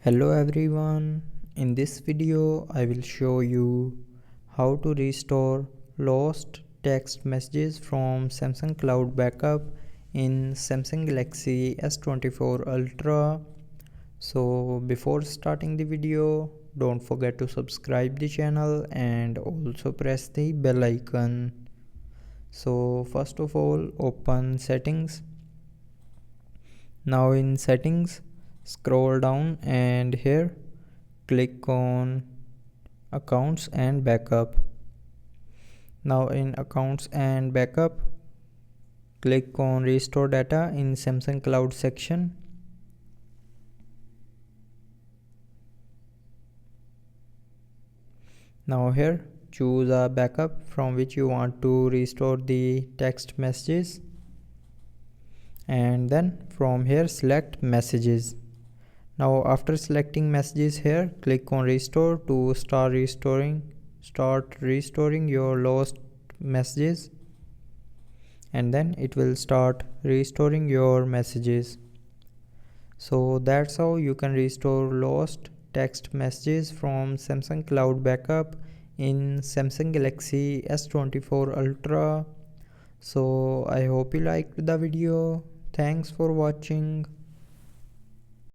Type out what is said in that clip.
Hello everyone, in this video I will show you how to restore lost text messages from Samsung Cloud Backup in Samsung Galaxy S24 Ultra. So before starting the video, don't forget to subscribe the channel and also press the bell icon. So first of all, open settings. Now in settings, scroll down and here click on accounts and backup. Now in accounts and backup, click on restore data in Samsung Cloud section. Now here choose a backup from which you want to restore the text messages, and then from here select messages. Now after selecting messages here, click on restore to start restoring your lost messages, and then it will start restoring your messages. So that's how you can restore lost text messages from Samsung Cloud Backup in Samsung Galaxy S24 Ultra. So I hope you liked the video. Thanks for watching.